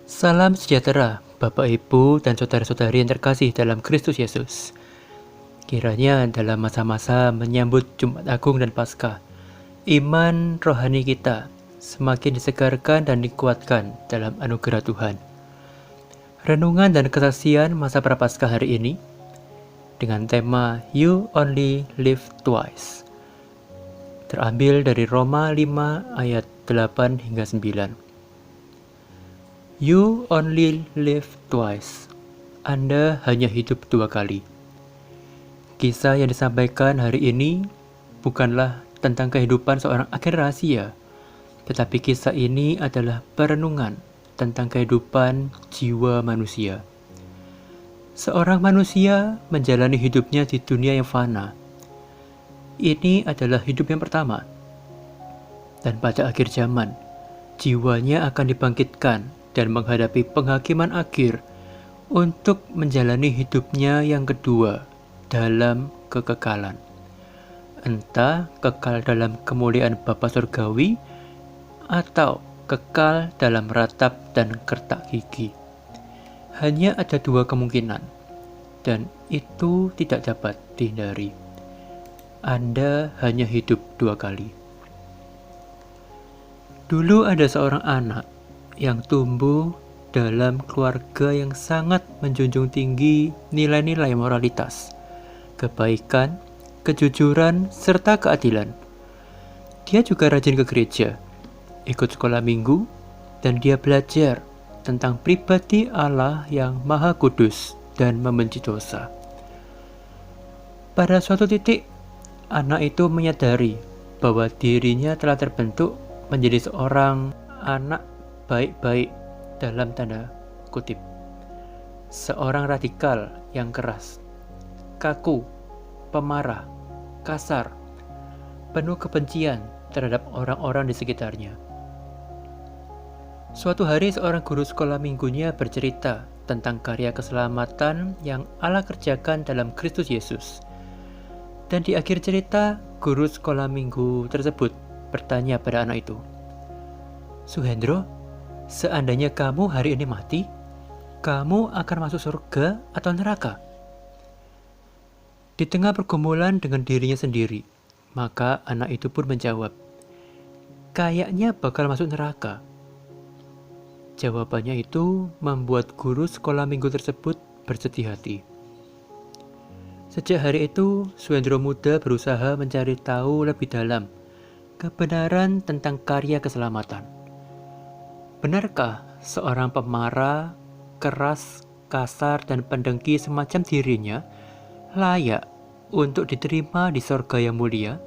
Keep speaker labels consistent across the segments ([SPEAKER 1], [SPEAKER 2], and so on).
[SPEAKER 1] Salam sejahtera, Bapak Ibu dan saudara-saudari yang terkasih dalam Kristus Yesus. Kiranya dalam masa-masa menyambut Jumat Agung dan Paskah, iman rohani kita semakin disegarkan dan dikuatkan dalam anugerah Tuhan. Renungan dan kesaksian masa Prapaskah hari ini dengan tema You Only Live Twice, terambil dari Roma 5 ayat 8 hingga 9. You only live twice. Anda hanya hidup dua kali. Kisah yang disampaikan hari ini bukanlah tentang kehidupan seorang agen rahasia, tetapi kisah ini adalah perenungan tentang kehidupan jiwa manusia. Seorang manusia menjalani hidupnya di dunia yang fana. Ini adalah hidup yang pertama. Dan pada akhir zaman, jiwanya akan dibangkitkan dan menghadapi penghakiman akhir untuk menjalani hidupnya yang kedua dalam kekekalan. Entah kekal dalam kemuliaan Bapa Surgawi atau kekal dalam ratap dan kertak gigi. Hanya ada dua kemungkinan, dan itu tidak dapat dihindari. Anda hanya hidup dua kali. Dulu ada seorang anak yang tumbuh dalam keluarga yang sangat menjunjung tinggi nilai-nilai moralitas, kebaikan, kejujuran, serta keadilan. Dia juga rajin ke gereja, ikut sekolah minggu, dan dia belajar tentang pribadi Allah yang Maha Kudus dan membenci dosa. Pada suatu titik, anak itu menyadari bahwa dirinya telah terbentuk menjadi seorang anak baik-baik dalam tanda kutip. Seorang radikal yang keras, kaku, pemarah, kasar, penuh kebencian terhadap orang-orang di sekitarnya. Suatu hari seorang guru sekolah minggunya bercerita tentang karya keselamatan yang Allah kerjakan dalam Kristus Yesus. Dan di akhir cerita, guru sekolah minggu tersebut bertanya pada anak itu, "Suhendro, seandainya kamu hari ini mati, kamu akan masuk surga atau neraka?" Di tengah pergumulan dengan dirinya sendiri, maka anak itu pun menjawab, "Kayaknya bakal masuk neraka." Jawabannya itu membuat guru sekolah minggu tersebut bersedih hati. Sejak hari itu, Suhendro muda berusaha mencari tahu lebih dalam kebenaran tentang karya keselamatan. Benarkah seorang pemarah, keras, kasar, dan pendengki semacam dirinya layak untuk diterima di sorga yang mulia?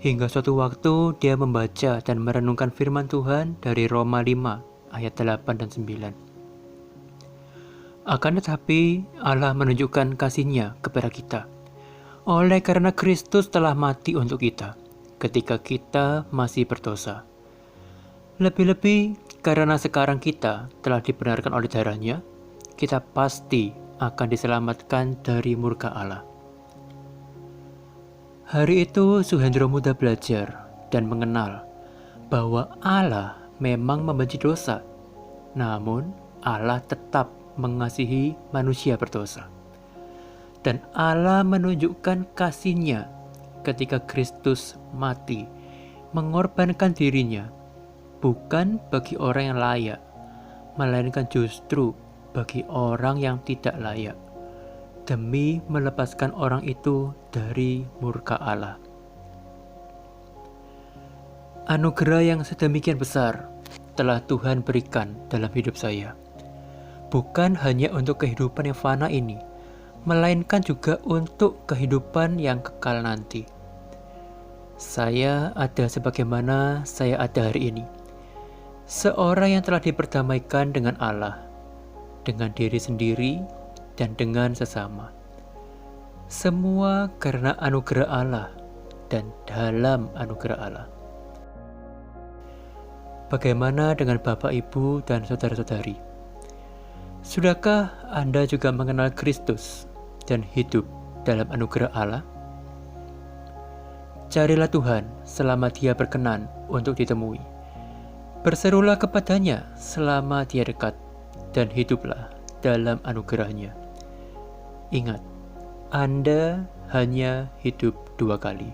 [SPEAKER 1] Hingga suatu waktu dia membaca dan merenungkan firman Tuhan dari Roma 5 ayat 8 dan 9. Akan tetapi Allah menunjukkan kasih-Nya kepada kita, oleh karena Kristus telah mati untuk kita, ketika kita masih berdosa. Lebih-lebih karena sekarang kita telah dibenarkan oleh darah-Nya, kita pasti akan diselamatkan dari murka Allah. Hari itu Suhendro muda belajar dan mengenal bahwa Allah memang membenci dosa, namun Allah tetap mengasihi manusia berdosa. Dan Allah menunjukkan kasih-Nya ketika Kristus mati, mengorbankan dirinya, bukan bagi orang yang layak, melainkan justru bagi orang yang tidak layak, demi melepaskan orang itu dari murka Allah. Anugerah yang sedemikian besar telah Tuhan berikan dalam hidup saya, bukan hanya untuk kehidupan yang fana ini, melainkan juga untuk kehidupan yang kekal nanti. Saya ada sebagaimana saya ada hari ini, seorang yang telah diperdamaikan dengan Allah, dengan diri sendiri, dan dengan sesama. Semua karena anugerah Allah dan dalam anugerah Allah. Bagaimana dengan Bapak, Ibu, dan saudara-saudari? Sudahkah Anda juga mengenal Kristus dan hidup dalam anugerah Allah? Carilah Tuhan selama Dia berkenan untuk ditemui. Berserulah kepadanya selama dia dekat, dan hiduplah dalam anugerahnya. Ingat, Anda hanya hidup 2 kali.